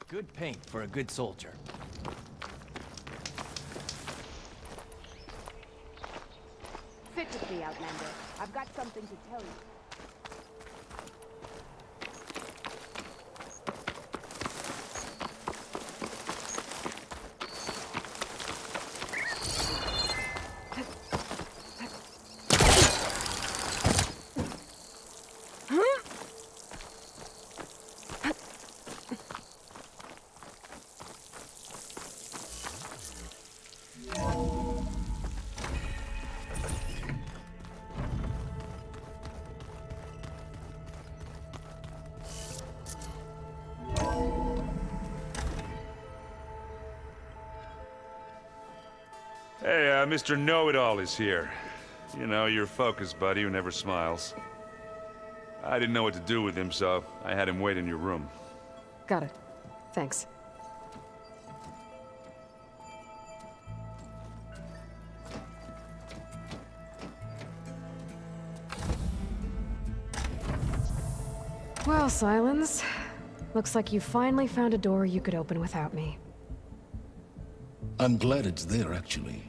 Good paint for a good soldier. Sit with me, Outlander. I've got something to tell you. Hey, Mr. Know-It-All is here. You know, your focus buddy who never smiles. I didn't know what to do with him, so I had him wait in your room. Got it. Thanks. Well, Silence. Looks like you finally found a door you could open without me. I'm glad it's there, actually.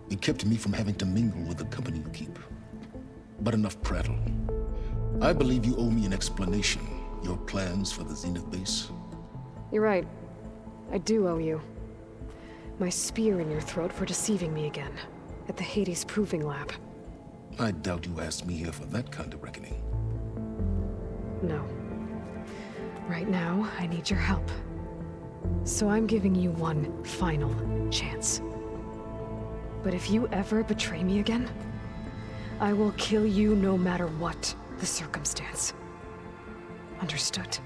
It kept me from having to mingle with the company you keep. But enough prattle. I believe you owe me an explanation. Your plans for the Zenith base. You're right. I do owe you. My spear in your throat for deceiving me again. At the Hades Proving Lab. I doubt you asked me here for that kind of reckoning. No. Right now, I need your help. So I'm giving you one final chance. But if you ever betray me again, I will kill you no matter what the circumstance. Understood?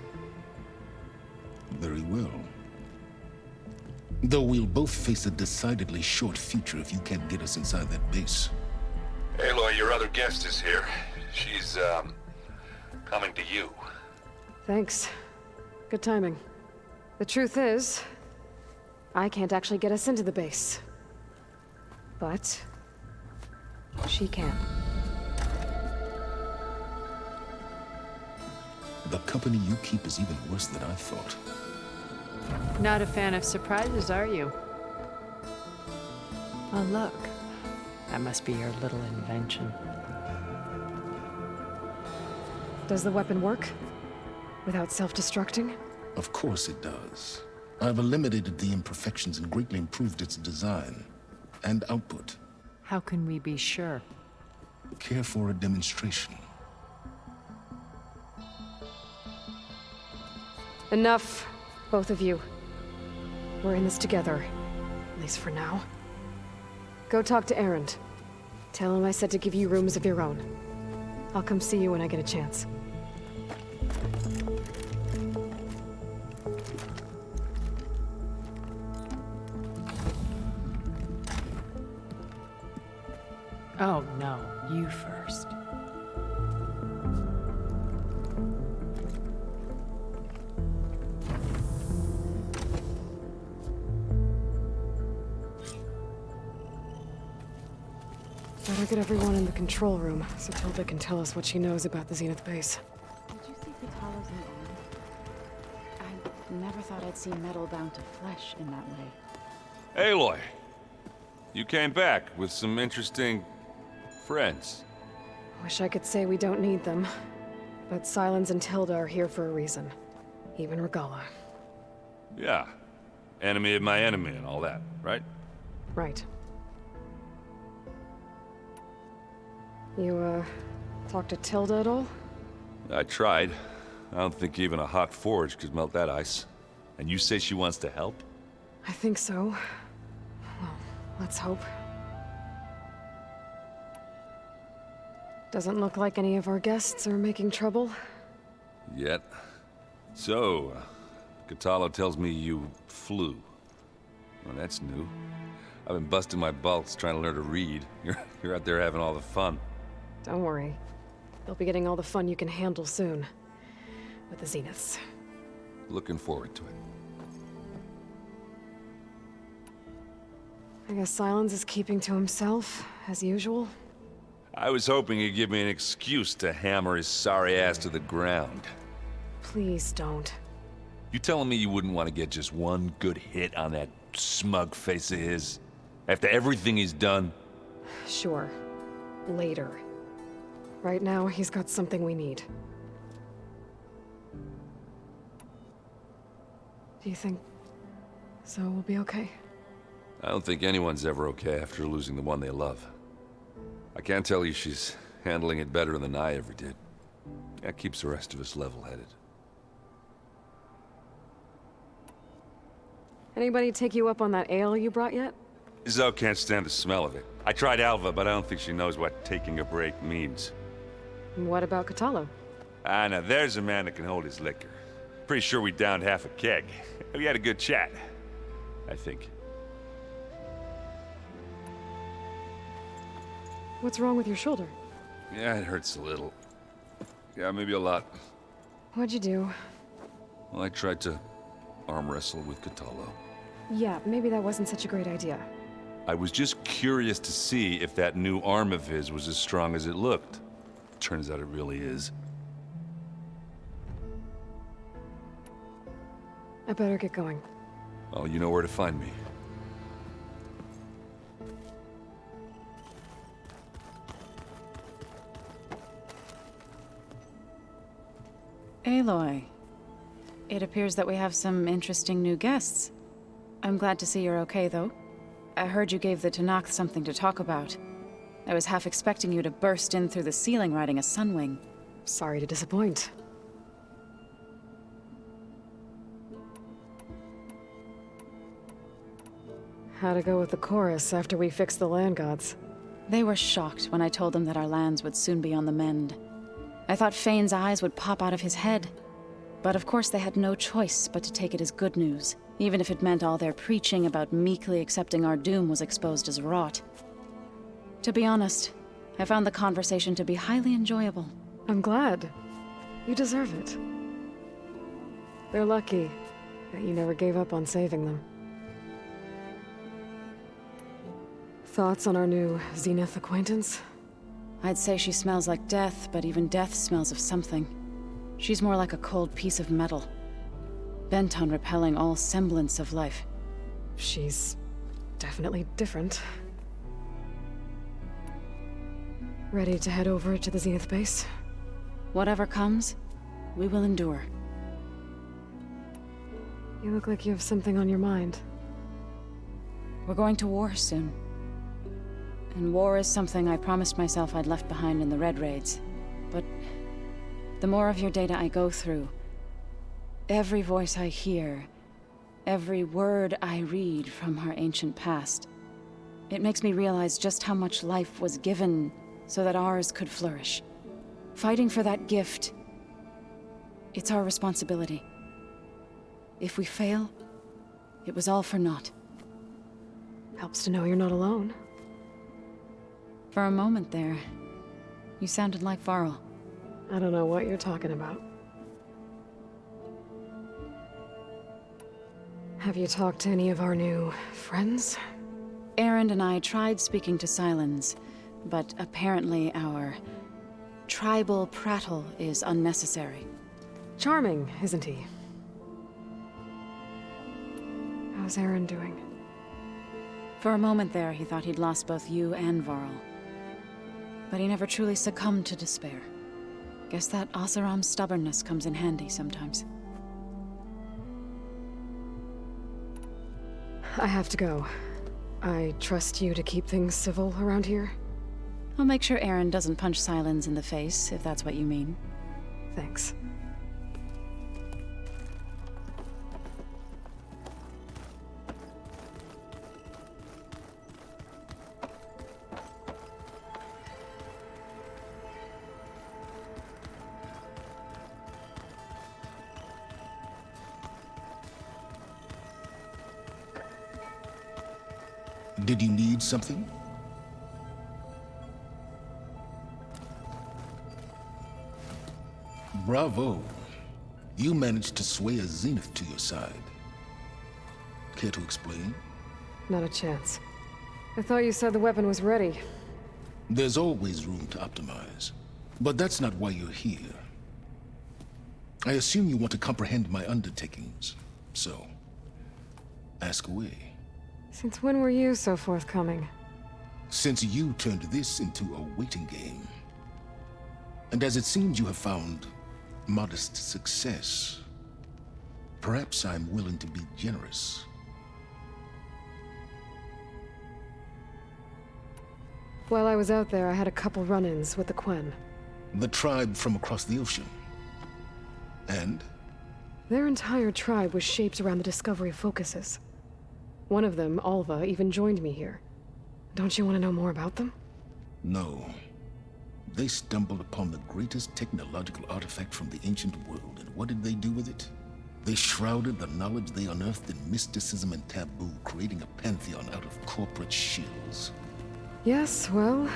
Very well. Though we'll both face a decidedly short future if you can't get us inside that base. Aloy, your other guest is here. She's, coming to you. Thanks. Good timing. The truth is, I can't actually get us into the base. But she can. The company you keep is even worse than I thought. Not a fan of surprises, are you? Oh, look. That must be your little invention. Does the weapon work? Without self-destructing? Of course it does. I've eliminated the imperfections and greatly improved its design and output. How can we be sure? Care for a demonstration? Enough, both of you. We're in this together, at least for now. Go talk to Erend. Tell him I said to give you rooms of your own. I'll come see you when I get a chance. Oh, no. You first. Better get everyone in the control room, so Tilda can tell us what she knows about the Zenith base. Did you see Katala's new arm? I never thought I'd see metal bound to flesh in that way. Aloy, you came back with some interesting friends. Wish I could say we don't need them, but Silence and Tilda are here for a reason. Even Regala. Yeah. Enemy of my enemy and all that, right? Right. You, talked to Tilda at all? I tried. I don't think even a hot forge could melt that ice. And you say she wants to help? I think so. Well, let's hope. Doesn't look like any of our guests are making trouble. Yet. So, Katala tells me you flew. Well, that's new. I've been busting my balls trying to learn to read. You're out there having all the fun. Don't worry. You'll be getting all the fun you can handle soon. With the Zeniths. Looking forward to it. I guess Silence is keeping to himself, as usual. I was hoping he'd give me an excuse to hammer his sorry ass to the ground. Please don't. You telling me you wouldn't want to get just one good hit on that smug face of his? After everything he's done? Sure. Later. Right now, he's got something we need. Do you think Zoe will be okay? I don't think anyone's ever okay after losing the one they love. I can't tell you she's handling it better than I ever did. That keeps the rest of us level-headed. Anybody take you up on that ale you brought yet? Zoe can't stand the smell of it. I tried Alva, but I don't think she knows what taking a break means. What about Catalo? Ah, now there's a man that can hold his liquor. Pretty sure we downed half a keg. We had a good chat, I think. What's wrong with your shoulder? Yeah, it hurts a little. Yeah, maybe a lot. What'd you do? Well, I tried to arm wrestle with Catalo. Yeah, maybe that wasn't such a great idea. I was just curious to see if that new arm of his was as strong as it looked. Turns out it really is. I better get going. Well, you know where to find me. Aloy, it appears that we have some interesting new guests. I'm glad to see you're okay, though. I heard you gave the Tenakth something to talk about. I was half expecting you to burst in through the ceiling riding a sunwing. Sorry to disappoint. How'd it go with the chorus after we fixed the land gods? They were shocked when I told them that our lands would soon be on the mend. I thought Fane's eyes would pop out of his head. But of course they had no choice but to take it as good news, even if it meant all their preaching about meekly accepting our doom was exposed as rot. To be honest, I found the conversation to be highly enjoyable. I'm glad. You deserve it. They're lucky that you never gave up on saving them. Thoughts on our new Zenith acquaintance? I'd say she smells like death, but even death smells of something. She's more like a cold piece of metal, bent on repelling all semblance of life. She's definitely different. Ready to head over to the Zenith base? Whatever comes, we will endure. You look like you have something on your mind. We're going to war soon. And war is something I promised myself I'd left behind in the Red Raids. But the more of your data I go through, every voice I hear, every word I read from our ancient past, it makes me realize just how much life was given so that ours could flourish. Fighting for that gift, it's our responsibility. If we fail, it was all for naught. Helps to know you're not alone. For a moment there, you sounded like Varl. I don't know what you're talking about. Have you talked to any of our new friends? Erend and I tried speaking to Sylens, but apparently our tribal prattle is unnecessary. Charming, isn't he? How's Aaron doing? For a moment there, he thought he'd lost both you and Varl. But he never truly succumbed to despair. Guess that Oseram's stubbornness comes in handy sometimes. I have to go. I trust you to keep things civil around here? I'll make sure Aaron doesn't punch Sylens in the face, if that's what you mean. Thanks. Did you need something? Bravo. You managed to sway a Zenith to your side. Care to explain? Not a chance. I thought you said the weapon was ready. There's always room to optimize. But that's not why you're here. I assume you want to comprehend my undertakings, so ask away. Since when were you so forthcoming? Since you turned this into a waiting game. And as it seems you have found modest success, perhaps I'm willing to be generous. While I was out there, I had a couple run-ins with the Quen. The tribe from across the ocean. And? Their entire tribe was shaped around the discovery of focuses. One of them, Alva, even joined me here. Don't you want to know more about them? No. They stumbled upon the greatest technological artifact from the ancient world, and what did they do with it? They shrouded the knowledge they unearthed in mysticism and taboo, creating a pantheon out of corporate shills. Yes, well,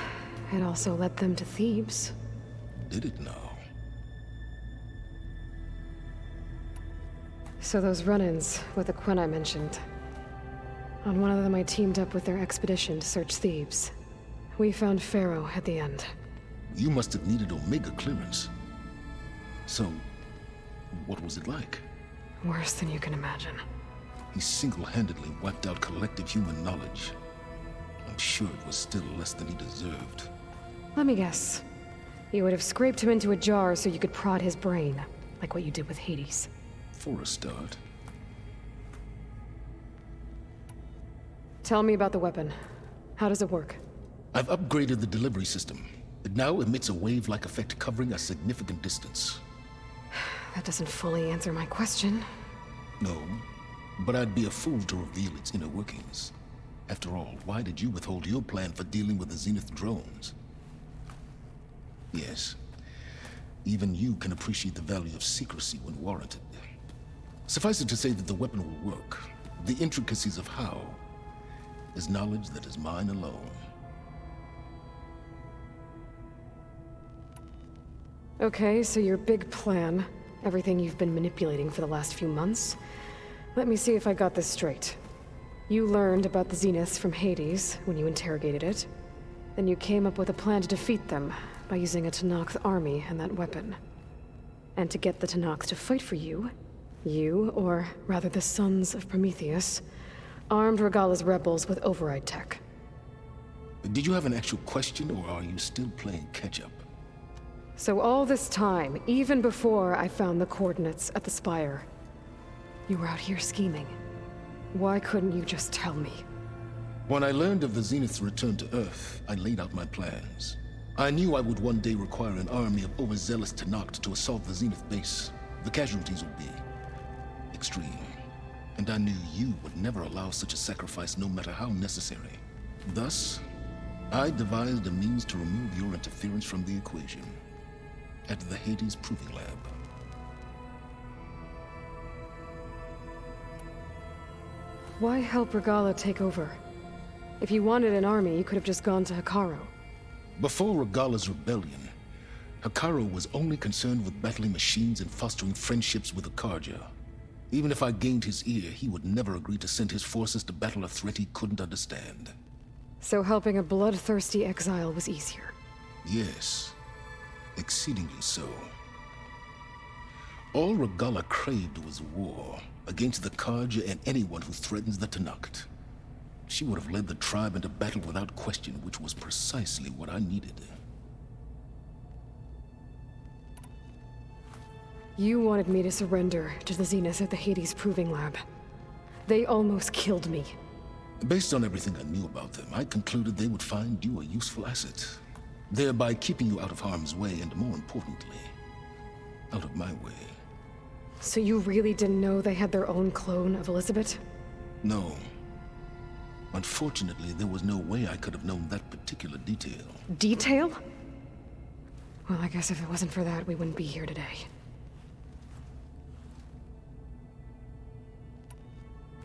it also led them to Thebes. Did it now? So those run-ins with the Quen I mentioned. On one of them I teamed up with their expedition to search Thebes. We found Pharaoh at the end. You must have needed Omega clearance. So, what was it like? Worse than you can imagine. He single-handedly wiped out collective human knowledge. I'm sure it was still less than he deserved. Let me guess. You would have scraped him into a jar so you could prod his brain, like what you did with Hades. For a start. Tell me about the weapon. How does it work? I've upgraded the delivery system. It now emits a wave-like effect covering a significant distance. That doesn't fully answer my question. No, but I'd be a fool to reveal its inner workings. After all, why did you withhold your plan for dealing with the Zenith drones? Yes, even you can appreciate the value of secrecy when warranted. Suffice it to say that the weapon will work. The intricacies of how is knowledge that is mine alone. Okay, so your big plan, everything you've been manipulating for the last few months. Let me see if I got this straight. You learned about the Zeniths from Hades when you interrogated it. Then you came up with a plan to defeat them by using a Tenakth army and that weapon. And to get the Tenakth to fight for you, or rather the Sons of Prometheus, armed Regalla's rebels with override tech. Did you have an actual question, or are you still playing catch-up? So all this time, even before I found the coordinates at the Spire, you were out here scheming. Why couldn't you just tell me? When I learned of the Zenith's return to Earth, I laid out my plans. I knew I would one day require an army of overzealous Tenakth to assault the Zenith base. The casualties would be extreme. And I knew you would never allow such a sacrifice, no matter how necessary. Thus, I devised a means to remove your interference from the equation. At the Hades Proving Lab. Why help Regalla take over? If you wanted an army, you could have just gone to Hekarro. Before Regalla's rebellion, Hekarro was only concerned with battling machines and fostering friendships with Akarja. Even if I gained his ear, he would never agree to send his forces to battle a threat he couldn't understand. So helping a bloodthirsty exile was easier? Yes. Exceedingly so. All Regalla craved was war, against the Karja and anyone who threatens the Tenakth. She would have led the tribe into battle without question, which was precisely what I needed. You wanted me to surrender to the Zenith at the Hades Proving Lab. They almost killed me. Based on everything I knew about them, I concluded they would find you a useful asset, thereby keeping you out of harm's way and, more importantly, out of my way. So you really didn't know they had their own clone of Elizabeth? No. Unfortunately, there was no way I could have known that particular detail. Detail? Well, I guess if it wasn't for that, we wouldn't be here today.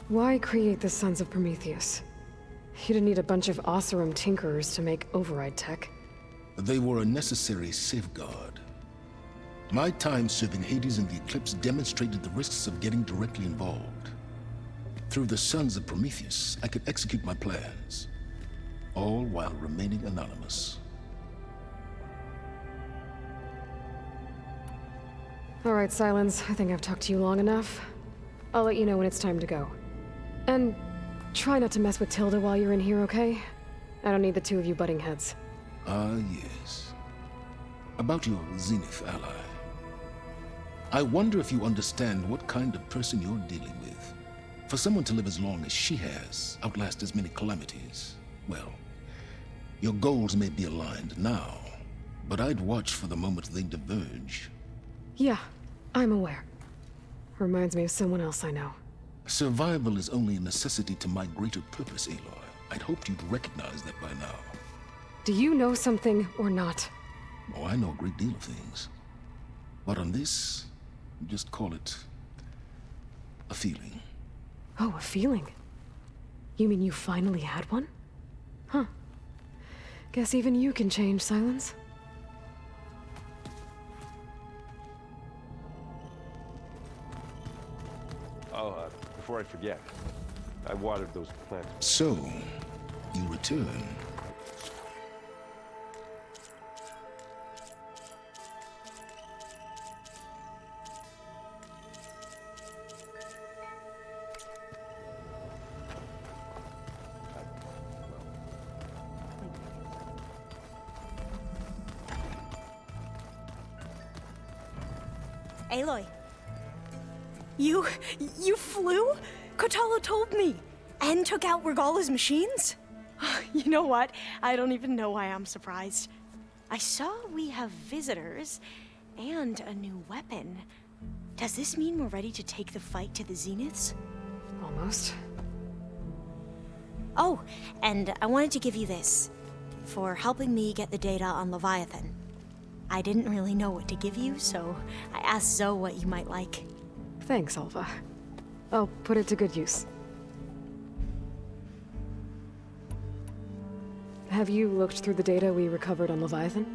Why create the Sons of Prometheus? You didn't need a bunch of Oseram tinkerers to make override tech. They were a necessary safeguard. My time serving Hades and the Eclipse demonstrated the risks of getting directly involved. Through the Sons of Prometheus, I could execute my plans, all while remaining anonymous. Alright, Silence. I think I've talked to you long enough. I'll let you know when it's time to go. And try not to mess with Tilda while you're in here, okay? I don't need the two of you butting heads. Ah, yes. About your Zenith ally. I wonder if you understand what kind of person you're dealing with. For someone to live as long as she has, outlast as many calamities, well, your goals may be aligned now, but I'd watch for the moment they diverge. Yeah, I'm aware. Reminds me of someone else I know. Survival is only a necessity to my greater purpose, Aloy. I'd hoped you'd recognize that by now. Do you know something or not? Oh, I know a great deal of things. But on this, just call it a feeling. Oh, a feeling. You mean you finally had one? Huh. Guess even you can change, Silence. Oh, before I forget, I watered those plants. So, you return. Aloy. You flew? Kotalo told me. And took out Regala's machines? You know what? I don't even know why I'm surprised. I saw we have visitors and a new weapon. Does this mean we're ready to take the fight to the Zeniths? Almost. Oh, and I wanted to give you this for helping me get the data on Leviathan. I didn't really know what to give you, so I asked Zoe what you might like. Thanks, Alva. I'll put it to good use. Have you looked through the data we recovered on Leviathan?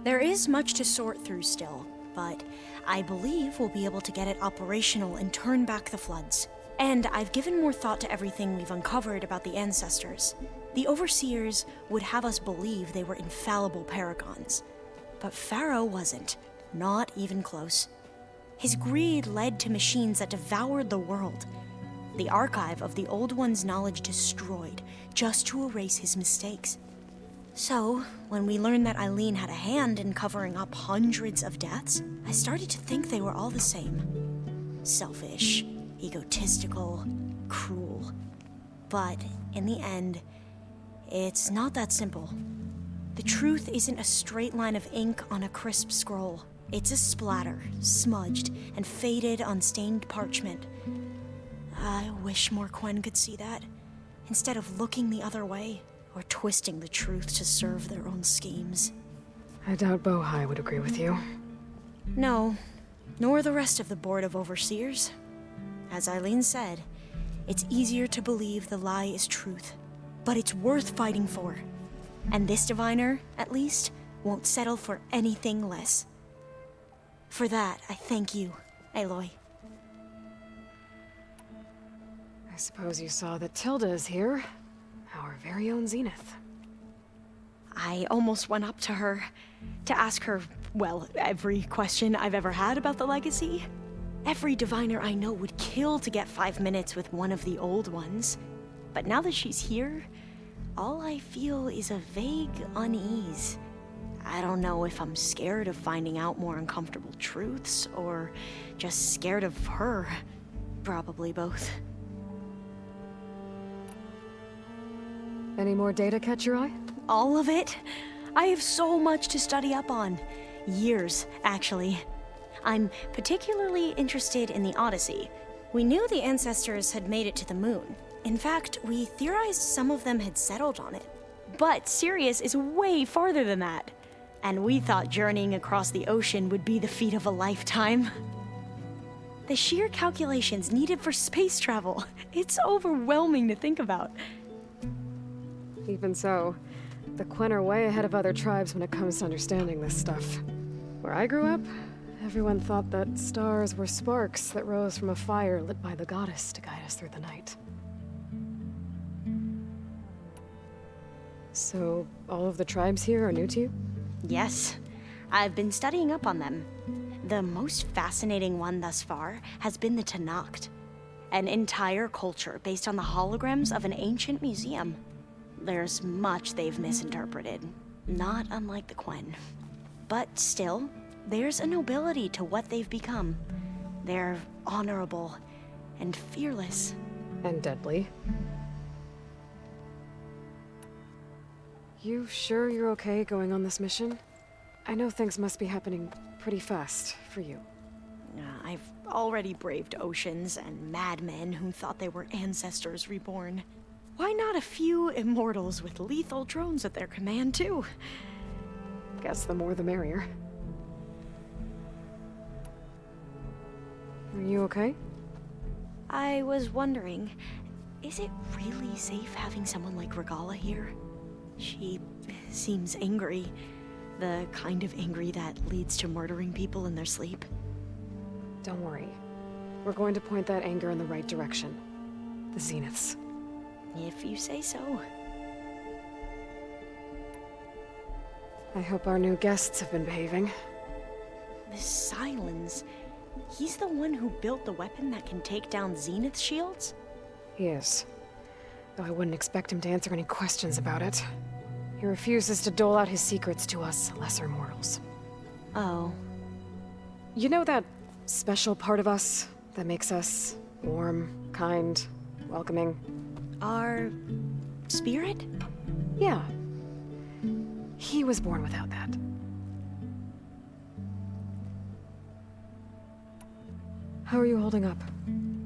There is much to sort through still, but I believe we'll be able to get it operational and turn back the floods. And I've given more thought to everything we've uncovered about the ancestors. The Overseers would have us believe they were infallible paragons. But Pharaoh wasn't. Not even close. His greed led to machines that devoured the world. The archive of the Old One's knowledge destroyed, just to erase his mistakes. So, when we learned that Eileen had a hand in covering up hundreds of deaths, I started to think they were all the same. Selfish, egotistical, cruel. But, in the end, it's not that simple. The truth isn't a straight line of ink on a crisp scroll. It's a splatter, smudged and faded on stained parchment. I wish more Quen could see that, instead of looking the other way, or twisting the truth to serve their own schemes. I doubt Bohai would agree with you. No, nor the rest of the Board of Overseers. As Eileen said, it's easier to believe the lie is truth, but it's worth fighting for. And this diviner, at least, won't settle for anything less. For that, I thank you, Aloy. I suppose you saw that Tilda is here. Our very own Zenith. I almost went up to her to ask her, well, every question I've ever had about the legacy. Every diviner I know would kill to get 5 minutes with one of the old ones. But now that she's here, all I feel is a vague unease. I don't know if I'm scared of finding out more uncomfortable truths, or just scared of her. Probably both. Any more data catch your eye? All of it? I have so much to study up on. Years, actually. I'm particularly interested in the Odyssey. We knew the ancestors had made it to the moon. In fact, we theorized some of them had settled on it. But Sirius is way farther than that. And we thought journeying across the ocean would be the feat of a lifetime. The sheer calculations needed for space travel, it's overwhelming to think about. Even so, the Quen are way ahead of other tribes when it comes to understanding this stuff. Where I grew up, everyone thought that stars were sparks that rose from a fire lit by the goddess to guide us through the night. So, all of the tribes here are new to you? Yes, I've been studying up on them. The most fascinating one thus far has been the Tenakth, an entire culture based on the holograms of an ancient museum. There's much they've misinterpreted, not unlike the Quen. But still, there's a nobility to what they've become. They're honorable and fearless. And deadly. You sure you're okay going on this mission? I know things must be happening pretty fast for you. I've already braved oceans and madmen who thought they were ancestors reborn. Why not a few immortals with lethal drones at their command, too? Guess the more the merrier. Are you okay? I was wondering, is it really safe having someone like Regala here? She seems angry. The kind of angry that leads to murdering people in their sleep. Don't worry. We're going to point that anger in the right direction. The Zeniths. If you say so. I hope our new guests have been behaving. This Silence, he's the one who built the weapon that can take down Zenith shields? He is. Though I wouldn't expect him to answer any questions about it. He refuses to dole out his secrets to us lesser mortals. Oh. You know that special part of us that makes us warm, kind, welcoming? Our spirit? Yeah. He was born without that. How are you holding up?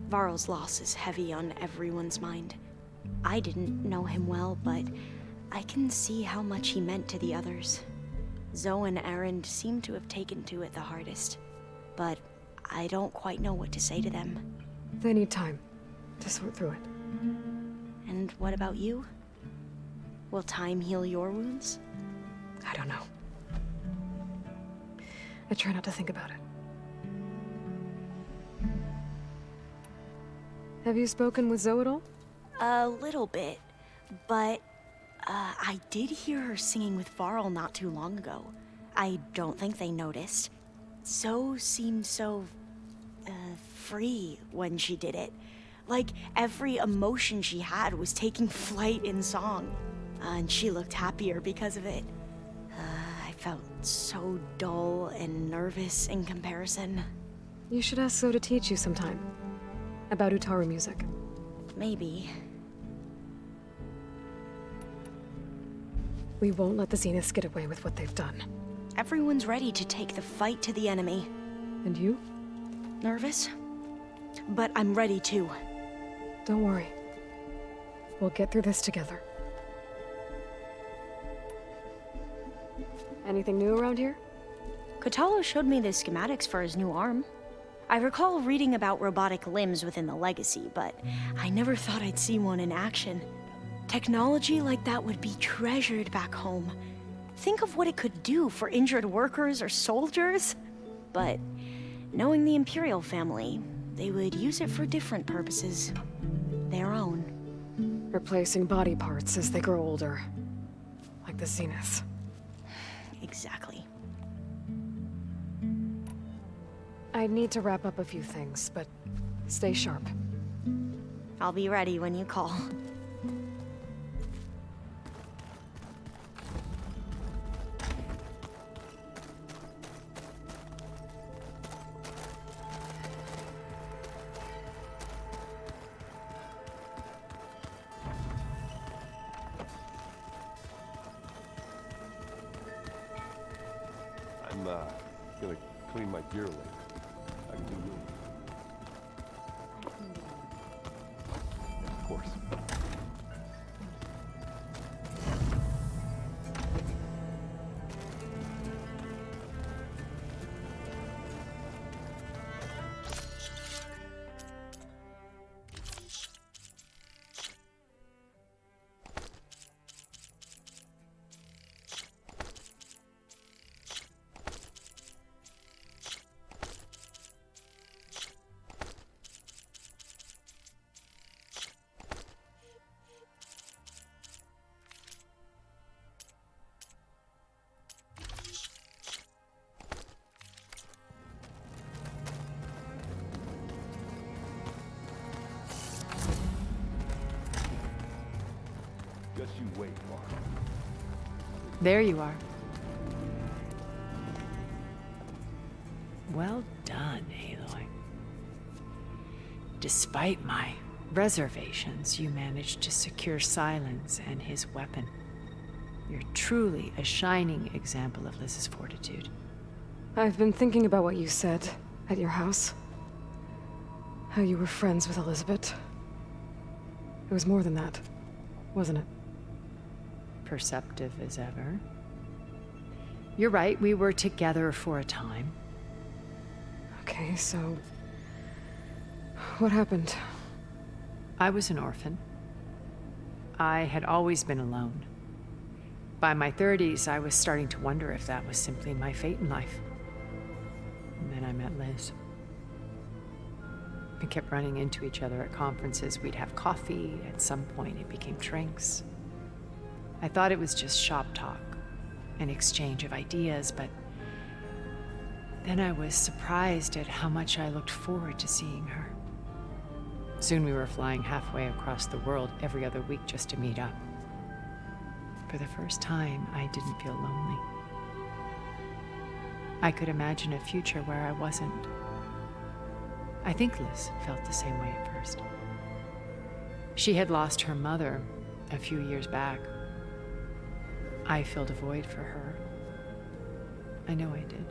Varl's loss is heavy on everyone's mind. I didn't know him well, but I can see how much he meant to the others. Zoe and Erend seem to have taken to it the hardest, but I don't quite know what to say to them. They need time to sort through it. And what about you? Will time heal your wounds? I don't know. I try not to think about it. Have you spoken with Zoe at all? A little bit, but I did hear her singing with Varl not too long ago. I don't think they noticed. Zoe seemed so free when she did it. Like every emotion she had was taking flight in song. And she looked happier because of it. I felt so dull and nervous in comparison. You should ask Zoe to teach you sometime. About Utaru music. Maybe. We won't let the Zeniths get away with what they've done. Everyone's ready to take the fight to the enemy. And you? Nervous? But I'm ready too. Don't worry. We'll get through this together. Anything new around here? Kotallo showed me the schematics for his new arm. I recall reading about robotic limbs within the Legacy, but I never thought I'd see one in action. Technology like that would be treasured back home. Think of what it could do for injured workers or soldiers. But knowing the Imperial family, they would use it for different purposes. Their own. Replacing body parts as they grow older. Like the Zeniths. Exactly. I need to wrap up a few things, but stay sharp. I'll be ready when you call. I'm gonna clean my gear later. I can do room. Of course. Just you wait, Mark. There you are. Well done, Aloy. Despite my reservations, you managed to secure Silence and his weapon. You're truly a shining example of Liz's fortitude. I've been thinking about what you said at your house. How you were friends with Elizabeth. It was more than that, wasn't it? Perceptive as ever. You're right, we were together for a time. Okay, so... what happened? I was an orphan. I had always been alone. By my 30s, I was starting to wonder if that was simply my fate in life. And then I met Liz. We kept running into each other at conferences. We'd have coffee. At some point, it became drinks. I thought it was just shop talk, an exchange of ideas, but then I was surprised at how much I looked forward to seeing her. Soon we were flying halfway across the world every other week just to meet up. For the first time, I didn't feel lonely. I could imagine a future where I wasn't. I think Liz felt the same way at first. She had lost her mother a few years back. I filled a void for her. I know I did.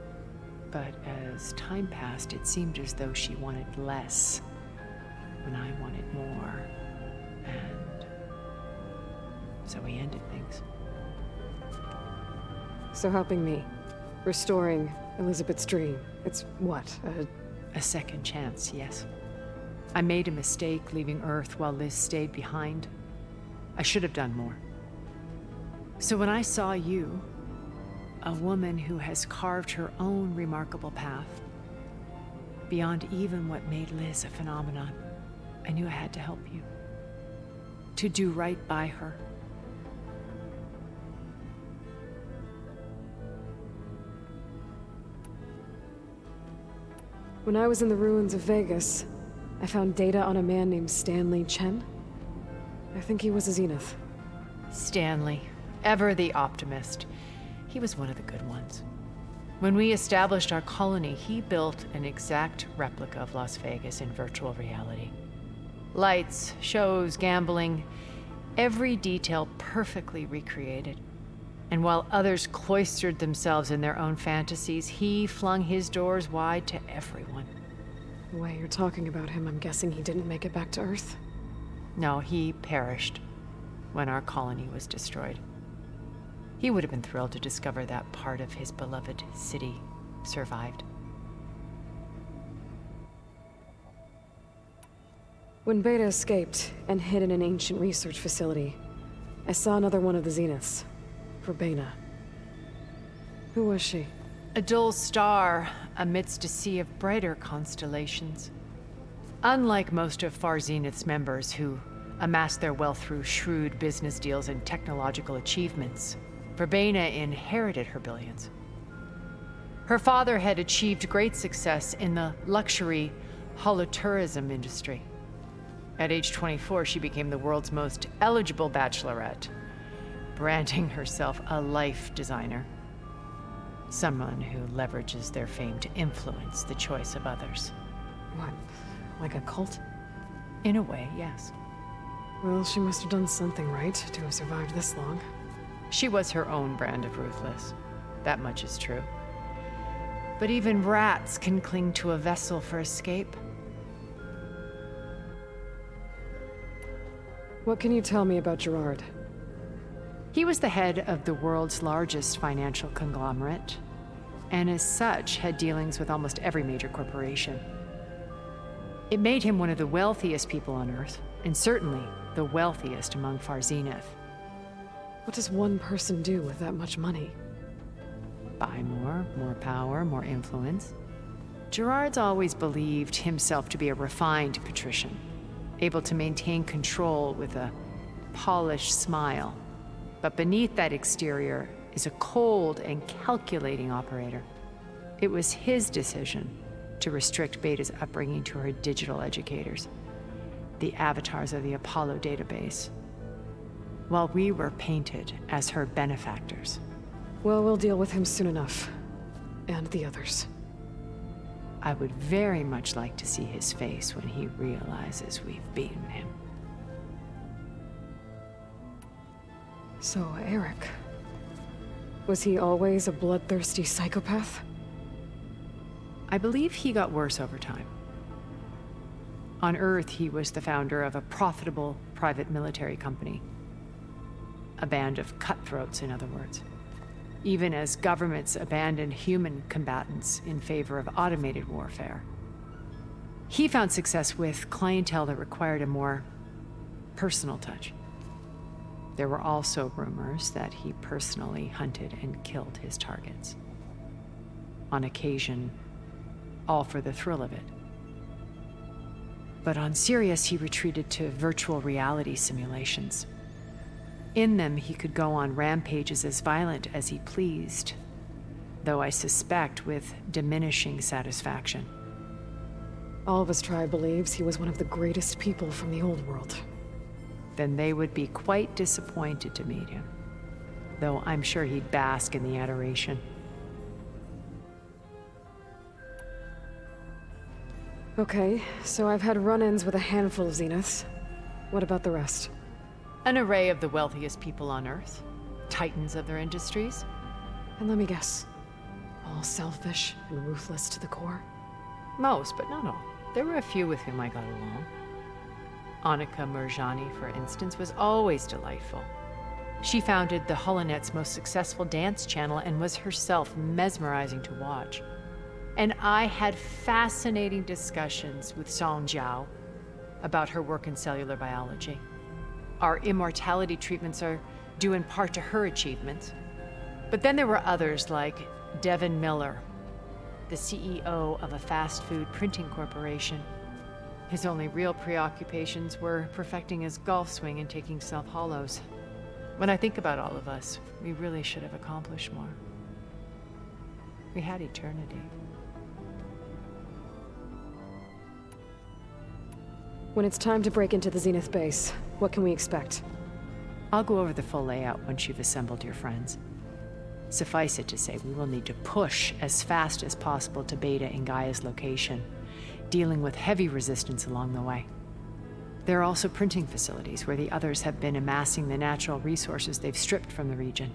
But as time passed, it seemed as though she wanted less when I wanted more. And so we ended things. So helping me, restoring Elizabeth's dream, it's what, A second chance, yes. I made a mistake leaving Earth while Liz stayed behind. I should have done more. So when I saw you, a woman who has carved her own remarkable path, beyond even what made Liz a phenomenon, I knew I had to help you. To do right by her. When I was in the ruins of Vegas, I found data on a man named Stanley Chen. I think he was a Zenith. Stanley, ever the optimist. He was one of the good ones. When we established our colony, he built an exact replica of Las Vegas in virtual reality. Lights, shows, gambling, every detail perfectly recreated. And while others cloistered themselves in their own fantasies, he flung his doors wide to everyone. The way you're talking about him, I'm guessing he didn't make it back to Earth? No, he perished when our colony was destroyed. He would have been thrilled to discover that part of his beloved city survived. When Beta escaped and hid in an ancient research facility, I saw another one of the Zeniths. Verbena. Who was she? A dull star amidst a sea of brighter constellations. Unlike most of Far Zenith's members who amassed their wealth through shrewd business deals and technological achievements, Verbena inherited her billions. Her father had achieved great success in the luxury holotourism industry. At age 24, she became the world's most eligible bachelorette, branding herself a life designer. Someone who leverages their fame to influence the choice of others. What, like a cult? In a way, yes. Well, she must have done something right to have survived this long. She was her own brand of ruthless. That much is true. But even rats can cling to a vessel for escape. What can you tell me about Gerard? He was the head of the world's largest financial conglomerate, and as such had dealings with almost every major corporation. It made him one of the wealthiest people on Earth, and certainly the wealthiest among Far Zenith. What does one person do with that much money? Buy more power, more influence. Gerard's always believed himself to be a refined patrician, able to maintain control with a polished smile. But beneath that exterior is a cold and calculating operator. It was his decision to restrict Beta's upbringing to her digital educators, the avatars of the Apollo database. while we were painted as her benefactors. Well, we'll deal with him soon enough. And the others. I would very much like to see his face when he realizes we've beaten him. So, Eric. Was he always a bloodthirsty psychopath? I believe he got worse over time. On Earth, he was the founder of a profitable private military company. A band of cutthroats, in other words. Even as governments abandoned human combatants in favor of automated warfare. He found success with clientele that required a more personal touch. There were also rumors that he personally hunted and killed his targets. On occasion, all for the thrill of it. But on Sirius, he retreated to virtual reality simulations. In them, he could go on rampages as violent as he pleased, though I suspect with diminishing satisfaction. All of his tribe believes he was one of the greatest people from the old world. Then they would be quite disappointed to meet him, though I'm sure he'd bask in the adoration. Okay, so I've had run-ins with a handful of Zeniths. What about the rest? An array of the wealthiest people on Earth, titans of their industries. And let me guess, all selfish and ruthless to the core? Most, but not all. There were a few with whom I got along. Annika Murjani, for instance, was always delightful. She founded the Holonet's most successful dance channel and was herself mesmerizing to watch. And I had fascinating discussions with Song Jiao about her work in cellular biology. Our immortality treatments are due in part to her achievements. But then there were others like Devin Miller, the CEO of a fast food printing corporation. His only real preoccupations were perfecting his golf swing and taking self-hollows. When I think about all of us, we really should have accomplished more. We had eternity. When it's time to break into the Zenith base, what can we expect? I'll go over the full layout once you've assembled your friends. Suffice it to say, we will need to push as fast as possible to Beta and Gaia's location, dealing with heavy resistance along the way. There are also printing facilities where the others have been amassing the natural resources they've stripped from the region.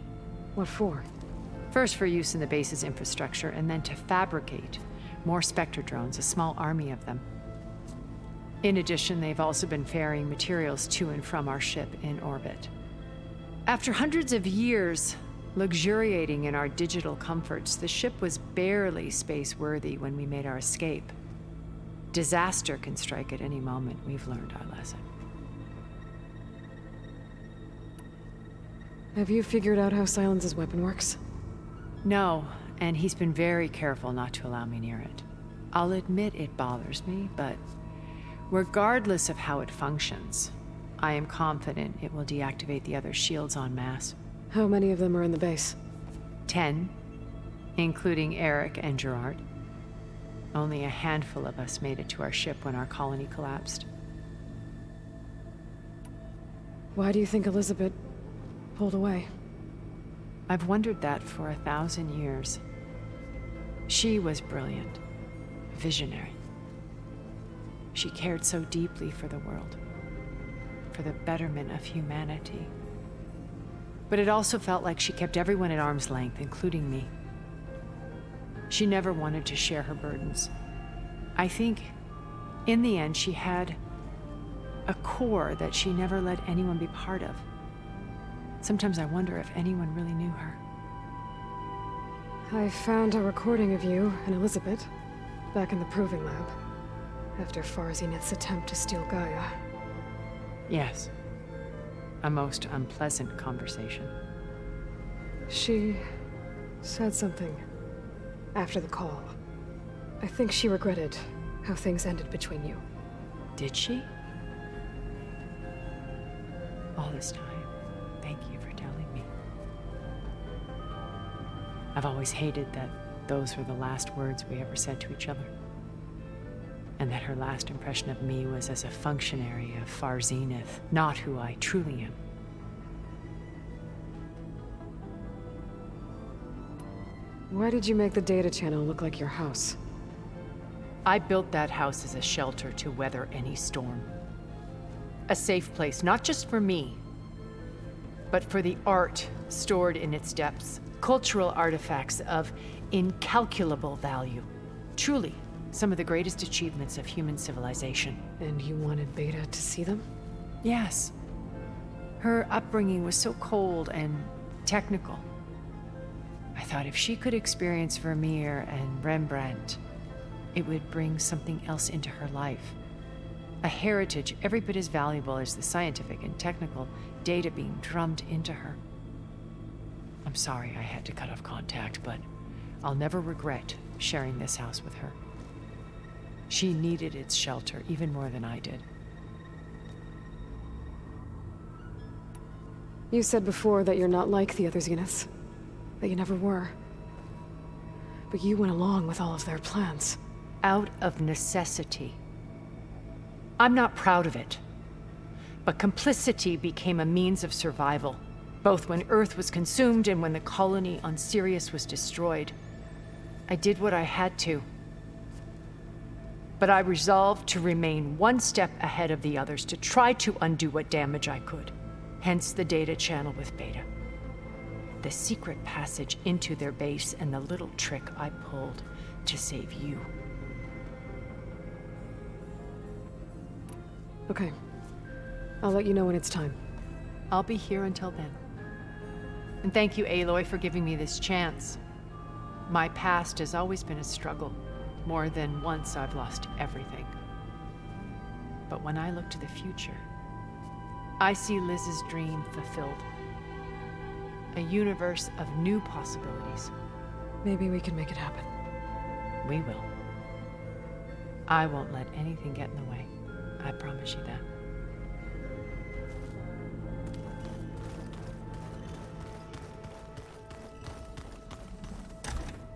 What for? First for use in the base's infrastructure, and then to fabricate more Spectre drones, a small army of them. In addition, they've also been ferrying materials to and from our ship in orbit. After hundreds of years luxuriating in our digital comforts, the ship was barely space-worthy when we made our escape. Disaster can strike at any moment. We've learned our lesson. Have you figured out how Silence's weapon works? No, and he's been very careful not to allow me near it. I'll admit it bothers me, but regardless of how it functions, I am confident it will deactivate the other shields en masse. How many of them are in the base? 10, including Eric and Gerard. Only a handful of us made it to our ship when our colony collapsed. Why do you think Elizabeth pulled away? I've wondered that for 1,000 years. She was brilliant, visionary. She cared so deeply for the world, for the betterment of humanity. But it also felt like she kept everyone at arm's length, including me. She never wanted to share her burdens. I think, in the end, she had a core that she never let anyone be part of. Sometimes I wonder if anyone really knew her. I found a recording of you and Elizabeth back in the Proving Lab, after Farzineth's attempt to steal Gaia. Yes. A most unpleasant conversation. She said something after the call. I think she regretted how things ended between you. Did she? All this time, thank you for telling me. I've always hated that those were the last words we ever said to each other. And that her last impression of me was as a functionary of Far Zenith, not who I truly am. Why did you make the data channel look like your house? I built that house as a shelter to weather any storm. A safe place, not just for me, but for the art stored in its depths. Cultural artifacts of incalculable value. Truly, some of the greatest achievements of human civilization. And you wanted Beta to see them? Yes. Her upbringing was so cold and technical. I thought if she could experience Vermeer and Rembrandt, it would bring something else into her life. A heritage every bit as valuable as the scientific and technical data being drummed into her. I'm sorry I had to cut off contact, but I'll never regret sharing this house with her. She needed its shelter even more than I did. You said before that you're not like the other Zeniths. That you never were. But you went along with all of their plans. Out of necessity. I'm not proud of it. But complicity became a means of survival, both when Earth was consumed and when the colony on Sirius was destroyed. I did what I had to. But I resolved to remain one step ahead of the others, to try to undo what damage I could. Hence the data channel with Beta. The secret passage into their base and the little trick I pulled to save you. Okay. I'll let you know when it's time. I'll be here until then. And thank you, Aloy, for giving me this chance. My past has always been a struggle. More than once I've lost everything. But when I look to the future, I see Liz's dream fulfilled. A universe of new possibilities. Maybe we can make it happen. We will. I won't let anything get in the way. I promise you that.